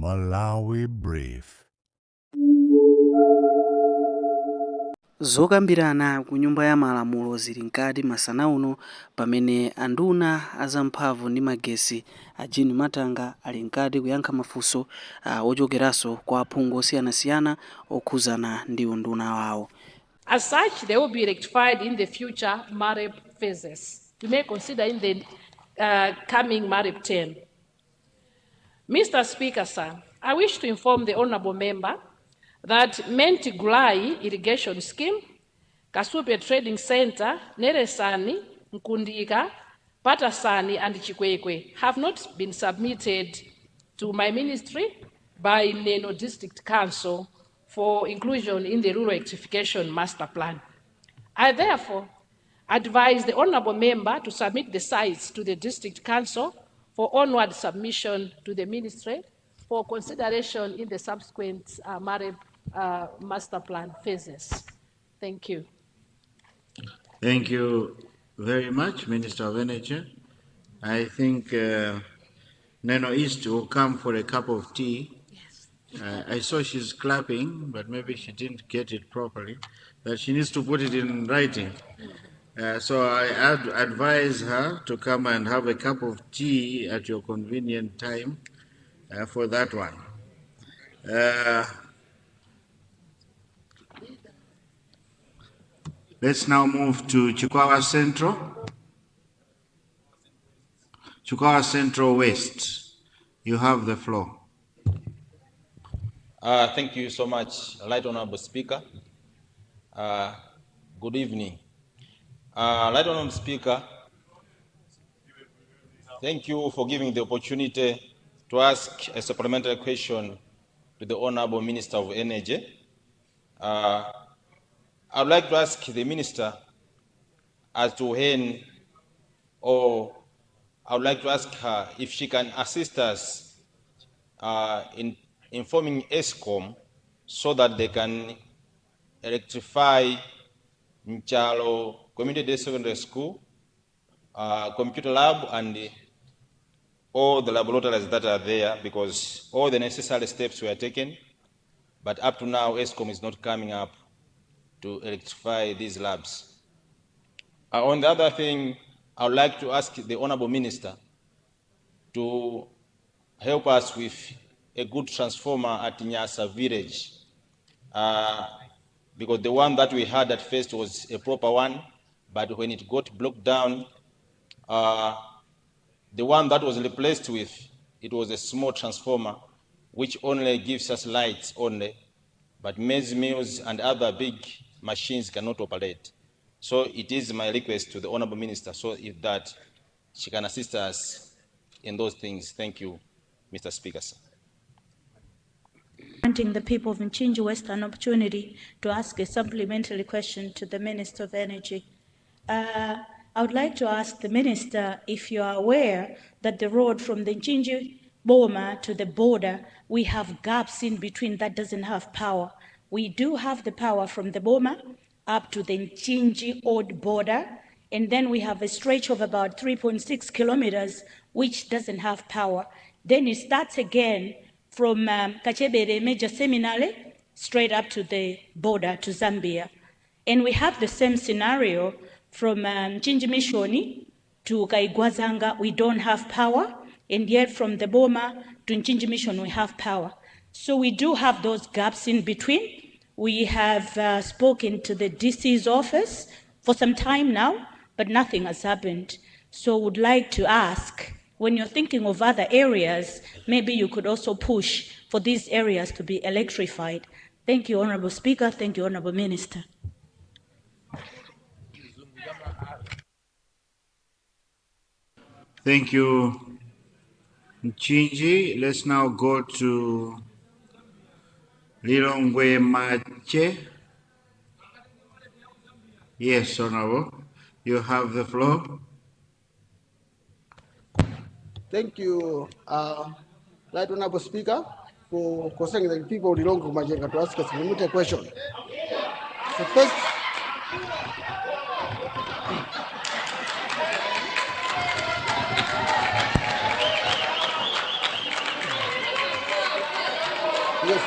Malawi Brief. Zokambirana ku nyumba ya malamulo zili nkati masana uno pamene anduna azamphamvu ndi magesi a Jean Matanga ali nkati kuyankha mafunso ochokeranso kwa aphungu osiyanasiyana okhuzana ndi unduna wawo. As such, they will be rectified in the future MAREP phases. You may consider in the coming MAREP term. Mr. Speaker, sir, I wish to inform the honourable member that Menti Gulai Irrigation Scheme, Kasupe Trading Center, Neresani, Nkundika, Patasani, and Chikwekwe have not been submitted to my ministry by Neno District Council for inclusion in the Rural Electrification Master Plan. I therefore advise the honourable member to submit the sites to the District Council for onward submission to the ministry for consideration in the subsequent MAREP Master Plan phases. Thank you. Thank you very much, Minister of Energy. I think Neno East will come for a cup of tea. I saw she's clapping, but maybe she didn't get it properly, that she needs to put it in writing. So I advise her to come and have a cup of tea at your convenient time for that one. Let's now move to Chikwawa Central. Chikwawa Central West, you have the floor. Thank you so much, Right Honorable Speaker. Good evening. Right Honorable Speaker, thank you for giving the opportunity to ask a supplementary question to the Honorable Minister of Energy. I would like to ask the Minister as to when, or I would like to ask her if she can assist us in informing ESCOM so that they can electrify Mchalo Community Day Secondary School, computer lab, and all the laboratories that are there, because all the necessary steps were taken, but up to now ESCOM is not coming up to electrify these labs. On the other thing, I would like to ask the Honourable Minister to help us with a good transformer at Nyasa village, because the one that we had at first was a proper one, but when it got blocked down, the one that was replaced with, it was a small transformer which only gives us lights only, but maize mills and other big machines cannot operate. So it is my request to the Honourable Minister, so if that she can assist us in those things. Thank you, Mr. Speaker, sir. Granting the people of Mchinji West an opportunity to ask a supplementary question to the Minister of Energy. I would like to ask the Minister if you are aware that the road from the Mchinji Boma to the border, we have gaps in between that doesn't have power. We do have the power from the Boma up to the Mchinji old border, and then we have a stretch of about 3.6 kilometers which doesn't have power. Then it starts again from Kachebere Major Seminary straight up to the border to Zambia. And we have the same scenario from Mchinji Mishoni to Kaigwazanga, we don't have power, and yet from the Boma to Mchinji Mission we have power. So we do have those gaps in between. We have spoken to the DC's office for some time now, but nothing has happened. So would like to ask, when you're thinking of other areas, maybe you could also push for these areas to be electrified. Thank you, Honourable Speaker. Thank you, Honourable Minister. Thank you, Mchinji. Let's now go to Lilongwe Mache. Yes, Honourable, you have the floor. Thank you, Right Honourable Speaker, for considering the people of Lilongwe Mache to ask us a limited question. The first, Yes.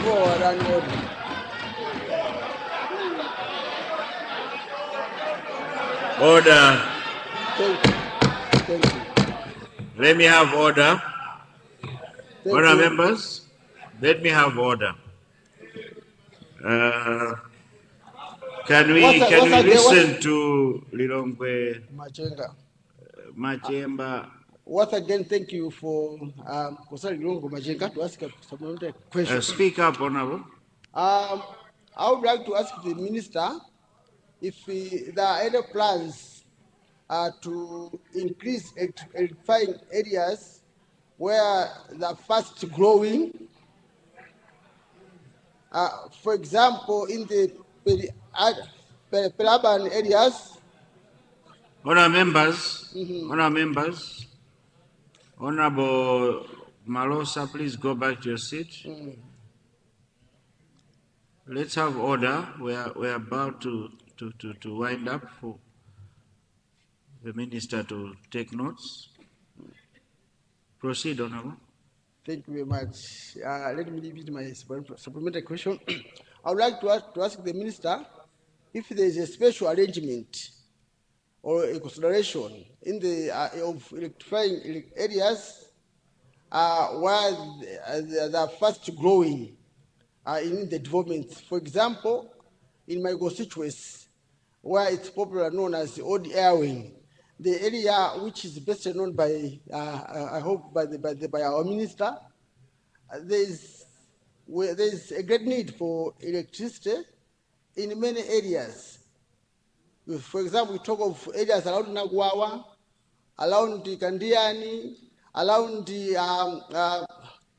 Forward and order. Order. Thank you. Thank you. Let me have order. Thank Order, you. members. Let me have order. Can we listen to Lilongwe Machenga. Machemba? Once again, thank you for concerning Lungu Machenga to ask a supplementary question. Speak up, Honorable. I would like to ask the minister if there are any plans to increase electrifying areas where they're fast growing. For example, in the peri-urban areas. Honorable members, honorable members, Honorable Malosa, please go back to your seat. Let's have order. We're about to wind up for the minister to take notes. Proceed, Honorable. Thank you very much. Let me repeat my supplementary question. I would like to ask the minister if there is a special arrangement or a consideration in the of electrifying areas where they are fast growing in the development. For example, in my constituency, where it's popular known as the Old Airwing, the area which is best known by, I hope, by our minister, there's a great need for electricity in many areas. For example, we talk of areas around Nagwawa, around the Kandiani, around the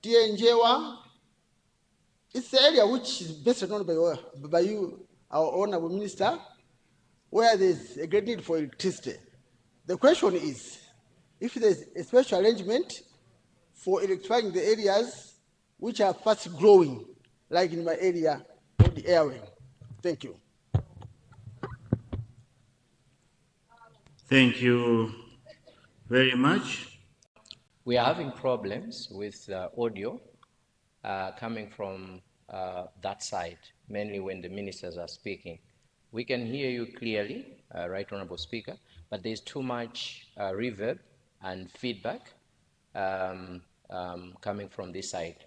Tienjewa. It's the area which is best known by you, our honorable minister, where there's a great need for electricity. The question is, if there's a special arrangement for electrifying the areas which are fast growing, like in my area, of the area. Thank you. Thank you very much. We are having problems with audio coming from that side, mainly when the ministers are speaking. We can hear you clearly, Right Honorable Speaker, but there's too much reverb and feedback coming from this side.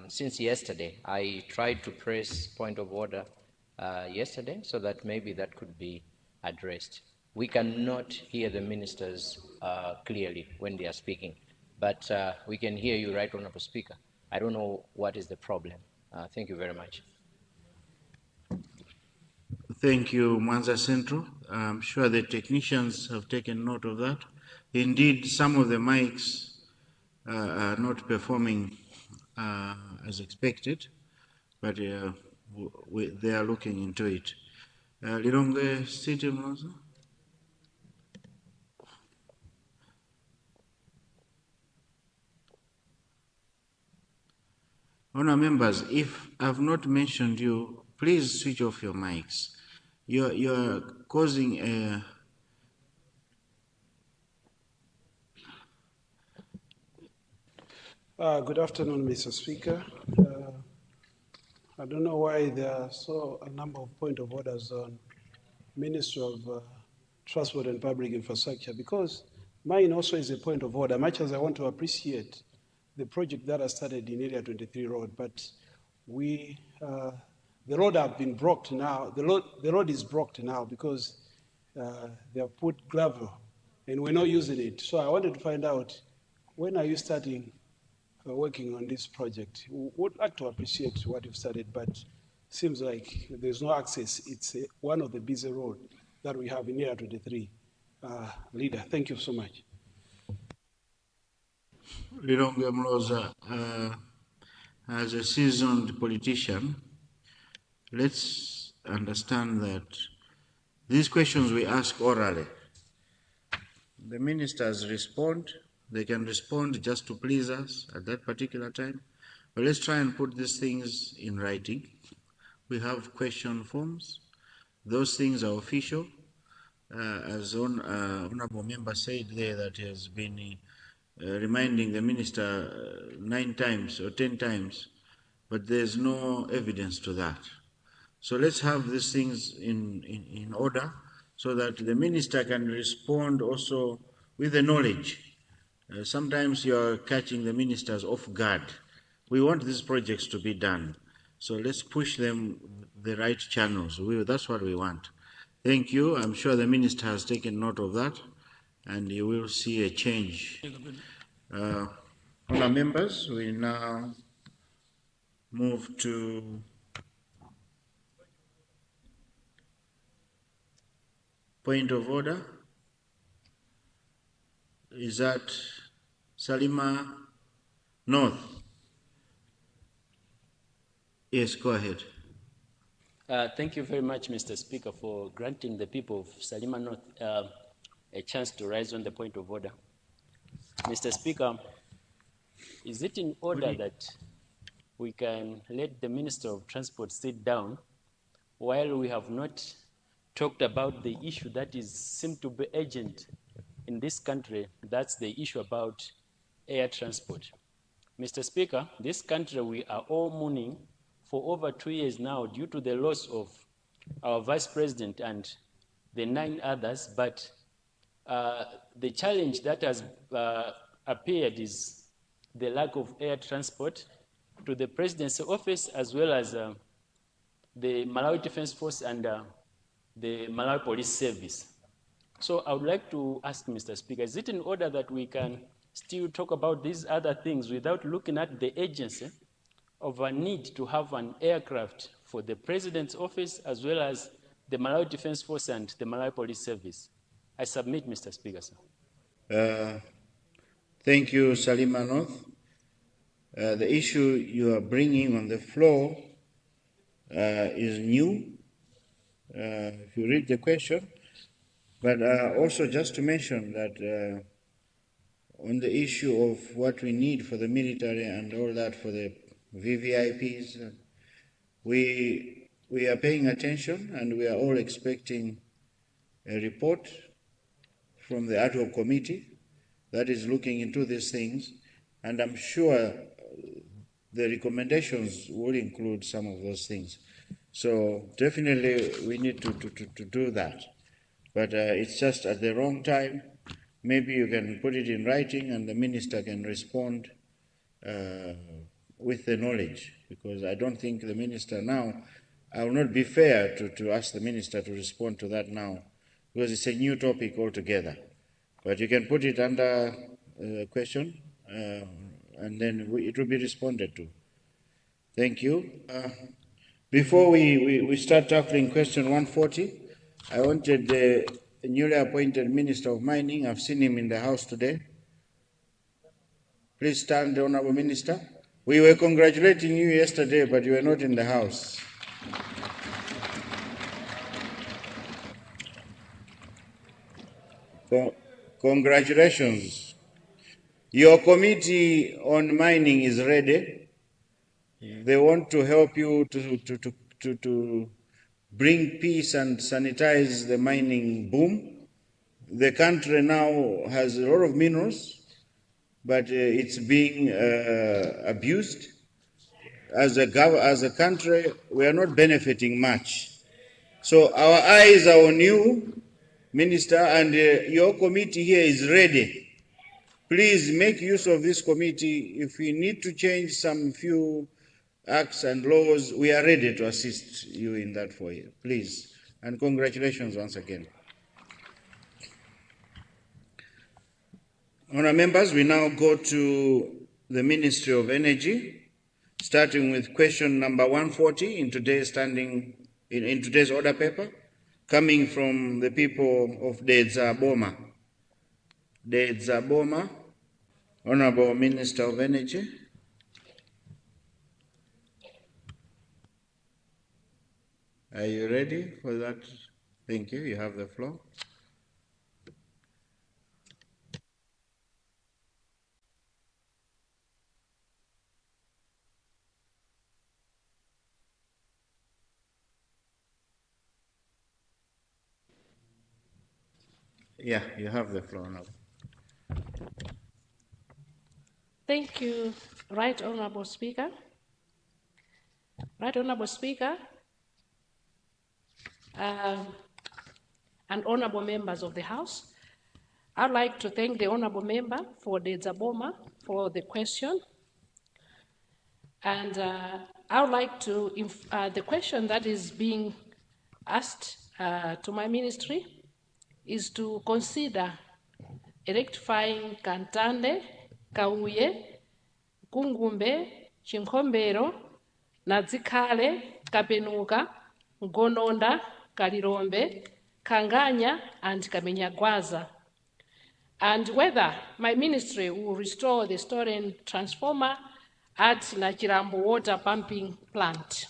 Since yesterday, I tried to press point of order yesterday so that maybe that could be addressed. We cannot hear the ministers clearly when they are speaking, but we can hear you, Right Honorable Speaker. I don't know what is the problem. Thank you very much. Thank you, Mwanza Central. I'm sure the technicians have taken note of that. Indeed, some of the mics are not performing as expected, but they are looking into it. Lilongwe City, Mwanza? Honor members, if I've not mentioned you, please switch off your mics. You're causing a Good afternoon, Mr. Speaker. I don't know why there are a number of point of orders on Ministry of Transport and Public Infrastructure, because mine also is a point of order, much as I want to appreciate the project that I started in Area 23 Road, but the road have been blocked now. The road is blocked now because they have put gravel and we're not using it. So I wanted to find out, when are you starting working on this project? We would like to appreciate what you've started, but seems like there's no access. It's one of the busy roads that we have in Area 23. Leader, thank you so much. Lilongwe Mloza, as a seasoned politician, let's understand that these questions we ask orally. The ministers respond They can respond just to please us at that particular time. But let's try and put these things in writing. We have question forms. Those things are official. As Honorable Member said there, that he has been reminding the Minister 9 times or 10 times, but there's no evidence to that. So let's have these things in order so that the Minister can respond also with the knowledge. Sometimes you're catching the ministers off guard. We want these projects to be done. So let's push them the right channels. That's what we want. Thank you. I'm sure the minister has taken note of that, and you will see a change. Honourable members, we now move to point of order. Is that Salima North? Yes, go ahead. Thank you very much, Mr. Speaker, for granting the people of Salima North a chance to rise on the point of order. Mr. Speaker, is it in order that we can let the Minister of Transport sit down while we have not talked about the issue that seemed to be urgent in this country? That's the issue about air transport. Mr. Speaker, this country, we are all mourning for over 2 years now due to the loss of our Vice President and the 9 others, but the challenge that has appeared is the lack of air transport to the Presidency office as well as the Malawi Defense Force and the Malawi Police Service. So I would like to ask Mr. Speaker, is it in order that we can still talk about these other things without looking at the urgency of a need to have an aircraft for the President's office as well as the Malawi Defense Force and the Malawi Police Service? I submit, Mr. Speaker, sir. Thank you, Salima North. The issue you are bringing on the floor is new, if you read the question, but also just to mention that on the issue of what we need for the military and all that for the VVIPs, we are paying attention and we are all expecting a report from the ad hoc committee that is looking into these things, and I'm sure the recommendations will include some of those things. So definitely we need to do that. But it's just at the wrong time. Maybe you can put it in writing and the minister can respond with the knowledge, because I don't think the minister now, I will not be fair to ask the minister to respond to that now, because it's a new topic altogether. But you can put it under question and then it will be responded to. Thank you. Before we start tackling question 140, I wanted the newly appointed Minister of Mining, I've seen him in the House today. Please stand, Honorable Minister. We were congratulating you yesterday, but you were not in the House. Congratulations. Your committee on mining is ready. They want to help you to bring peace and sanitize the mining boom. The country now has a lot of minerals, but it's being abused. As a country, we are not benefiting much. So our eyes are on you, Minister, and your committee here is ready. Please make use of this committee. If we need to change some few acts and laws, we are ready to assist you in that for you. Please. And congratulations once again. Honourable members, we now go to the Ministry of Energy, starting with question number 140 in today's in today's order paper, coming from the people of Ndege. Ndege, Honourable Minister of Energy. Are you ready for that? Thank you. You have the floor. Yeah, you have the floor now. Thank you, Right Honorable Speaker. Right Honorable Speaker, and honorable members of the House, I'd like to thank the honorable member for the Zaboma for the question. And I would like to, the question that is being asked to my ministry is to consider electrifying Kantande, Kauye, Kungumbe, Chinkombero, Nadzikale, Kapenuka, Gononda, Kalirombe, Kanganya, and Kamenyagwaza. And whether my ministry will restore the stolen transformer at Nachirambo water pumping plant.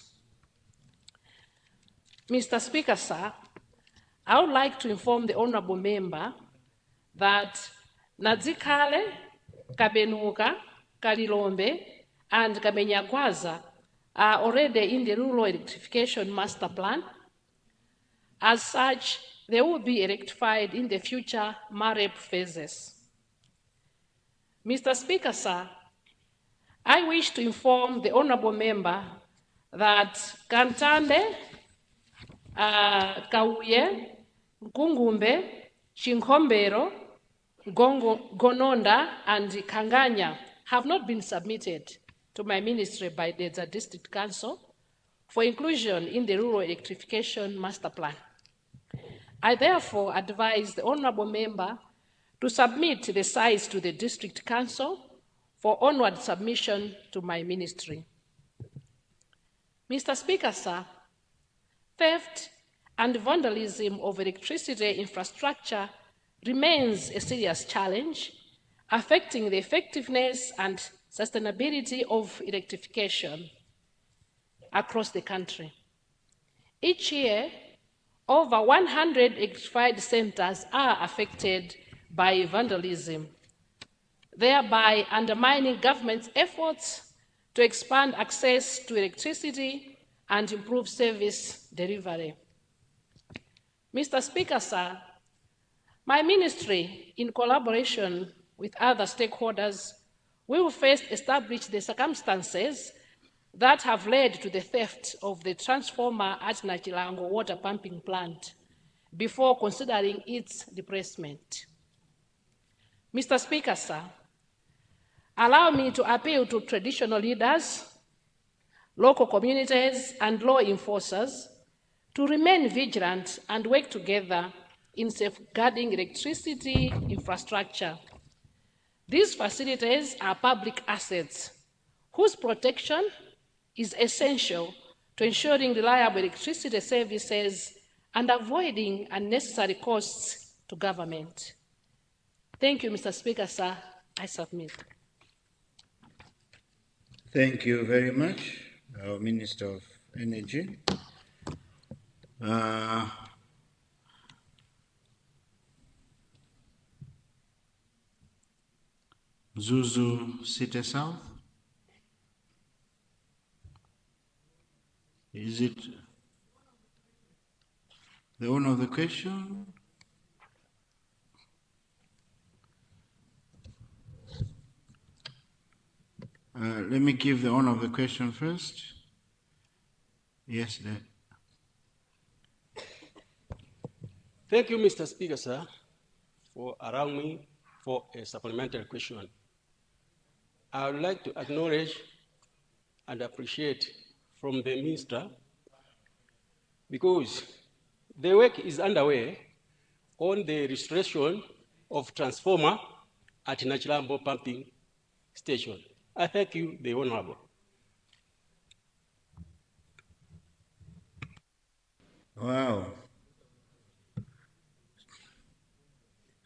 Mr. Speaker, sir, I would like to inform the honorable member that Nadzikale, Kabenuka, Kalilombe, and Kamenyagwaza are already in the rural electrification master plan. As such, they will be electrified in the future MAREP phases. Mr. Speaker, sir, I wish to inform the honorable member that Kantande, Kauye, Nkungumbe, Chinkombero, Gononda, and Kanganya have not been submitted to my ministry by the District Council for inclusion in the Rural Electrification Master Plan. I therefore advise the honorable member to submit the sites to the District Council for onward submission to my ministry. Mr. Speaker, sir, theft and vandalism of electricity infrastructure remains a serious challenge, affecting the effectiveness and sustainability of electrification across the country. Each year, over 100 electrified centers are affected by vandalism, thereby undermining government's efforts to expand access to electricity and improve service delivery. Mr. Speaker, sir, my ministry, in collaboration with other stakeholders, will first establish the circumstances that have led to the theft of the transformer at Nachilango water pumping plant before considering its replacement. Mr. Speaker, sir, allow me to appeal to traditional leaders, local communities, and law enforcers to remain vigilant and work together in safeguarding electricity infrastructure. These facilities are public assets whose protection is essential to ensuring reliable electricity services and avoiding unnecessary costs to government. Thank you, Mr. Speaker, sir. I submit. Thank you very much, our Minister of Energy. Zuzu City South. Is it the owner of the question? Let me give the owner of the question first. Yes, there. Thank you, Mr. Speaker, sir, for allowing me for a supplementary question. I would like to acknowledge and appreciate from the Minister because the work is underway on the restoration of transformer at Nachilambo pumping station. I thank you, the Honorable. Wow.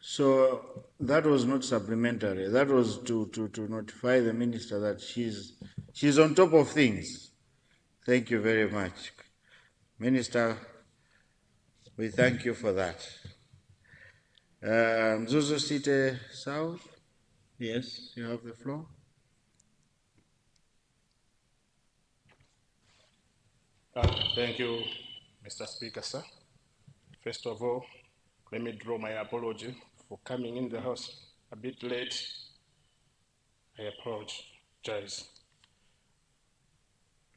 So that was not supplementary. That was to notify the minister that she's on top of things. Thank you very much. Minister, we thank you for that. Zuzu City South. Yes, you have the floor. Thank you, Mr. Speaker, sir. First of all, let me draw my apology for coming in the house a bit late. I apologize.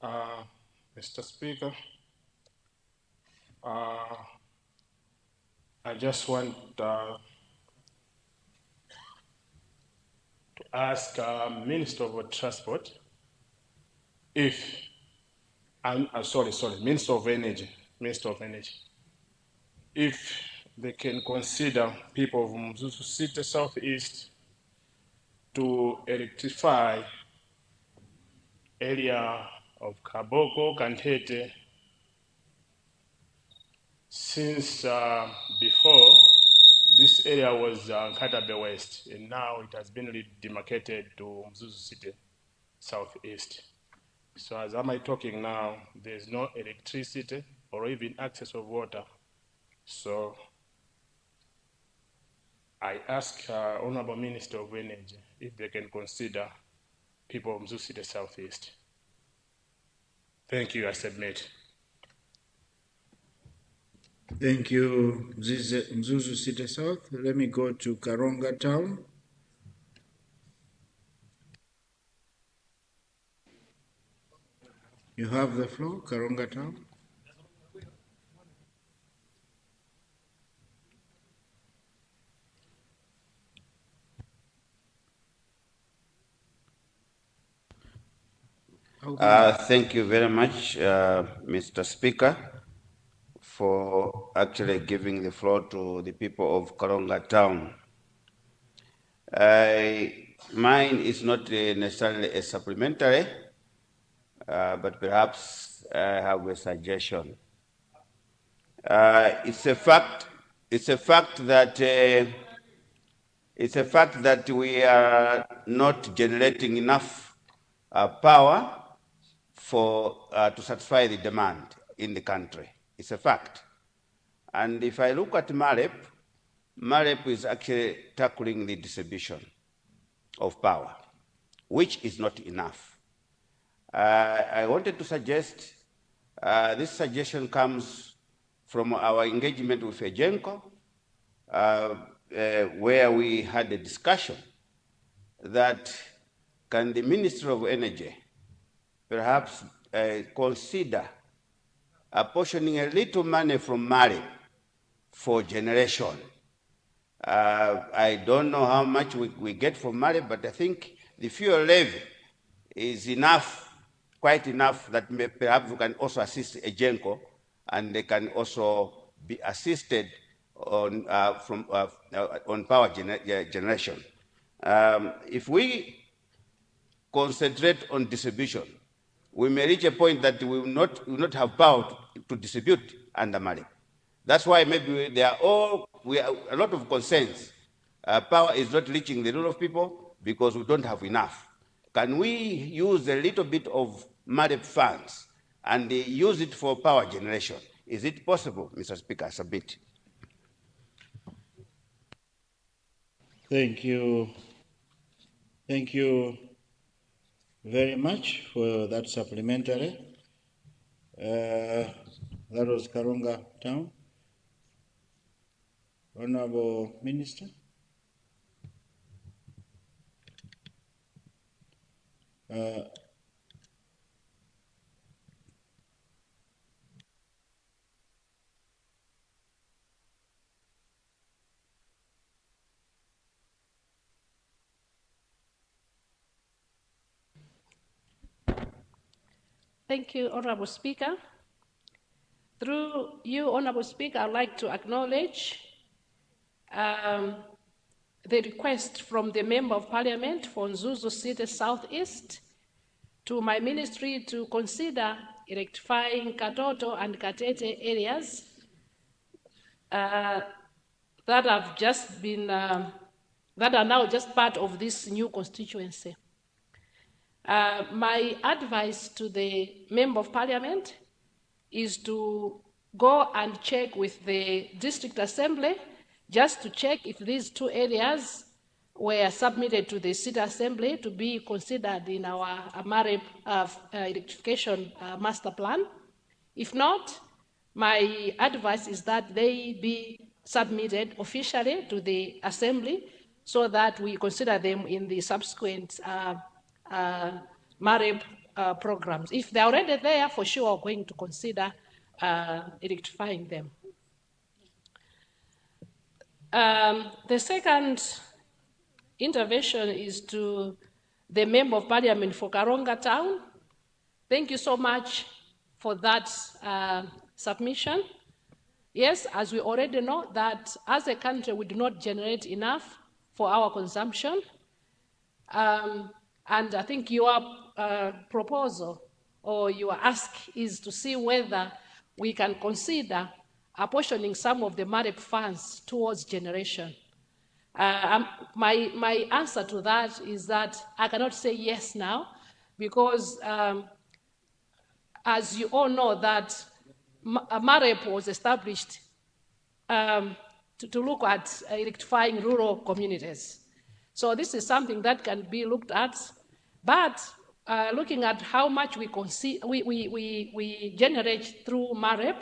Mr. Speaker, I just want to ask Minister of Transport if, Minister of Energy, if they can consider people of Mzuzu City Southeast to electrify area of Kaboko, Kantete, since before this area was Katabe West, and now it has been demarcated to Mzuzu City Southeast. So as am I talking now, there's no electricity or even access of water. So I ask Honorable Minister of Energy if they can consider people of Mzuzu City Southeast. Thank you, I submit. Thank you, Mzuzu City South. Let me go to Karonga Town. You have the floor, Karonga Town. Thank you very much, Mr. Speaker, for actually giving the floor to the people of Karonga Town. Mine is not necessarily a supplementary, but perhaps I have a suggestion. It's a fact that we are not generating enough power to satisfy the demand in the country. It's a fact. And if I look at MAREP is actually tackling the distribution of power, which is not enough. I wanted to suggest, this suggestion comes from our engagement with Egenco, where we had a discussion that can the Ministry of Energy perhaps consider apportioning a little money from MAREP for generation. I don't know how much we get from MAREP, but I think the fuel levy is enough, quite enough, that perhaps we can also assist Egenco, and they can also be assisted on power generation. If we concentrate on distribution, we may reach a point that we will not have power to distribute under MAREP. That's why maybe there are a lot of concerns. Power is not reaching the rule of people because we don't have enough. Can we use a little bit of MAREP funds and use it for power generation? Is it possible, Mr. Speaker? Submit. Thank you. Thank you very much for that supplementary. That was Karonga Town. Honorable Minister. Thank you, Honorable Speaker. Through you, Honorable Speaker, I'd like to acknowledge the request from the Member of Parliament for Mzuzu City Southeast to my ministry to consider electrifying Katoto and Katete areas that have just been, that are now just part of this new constituency. My advice to the Member of Parliament is to go and check with the District Assembly just to check if these two areas were submitted to the City Assembly to be considered in our MAREP electrification master plan. If not, my advice is that they be submitted officially to the Assembly so that we consider them in the subsequent MAREP programs. If they're already there, for sure, we're going to consider electrifying them. The second intervention is to the Member of Parliament for Karonga Town. Thank you so much for that submission. Yes, as we already know that as a country we do not generate enough for our consumption. And I think your proposal or your ask is to see whether we can consider apportioning some of the MAREP funds towards generation. My answer to that is that I cannot say yes now because as you all know that MAREP was established to look at electrifying rural communities. So this is something that can be looked at, but looking at how much we generate through MAREP,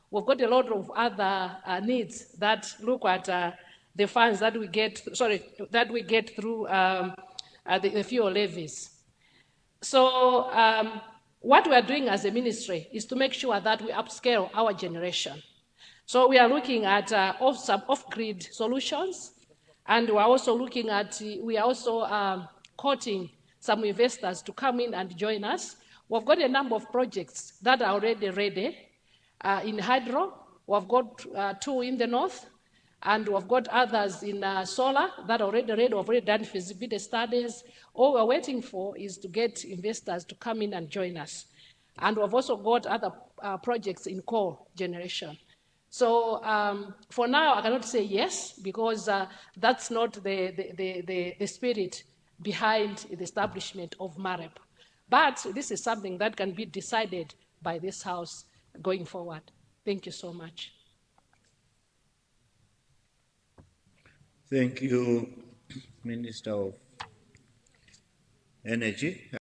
we've got a lot of other needs that look at the funds that we get, through the fuel levies. So what we are doing as a ministry is to make sure that we upscale our generation. So we are looking at off-grid solutions, and we are also looking at, courting some investors to come in and join us. We've got a number of projects that are already ready in hydro. We've got 2 in the north, and we've got others in solar that are already ready. We've already done feasibility studies. All we're waiting for is to get investors to come in and join us. And we've also got other projects in coal generation. So for now, I cannot say yes, because that's not the spirit behind the establishment of MAREP. But this is something that can be decided by this House going forward. Thank you so much. Thank you, Minister of Energy.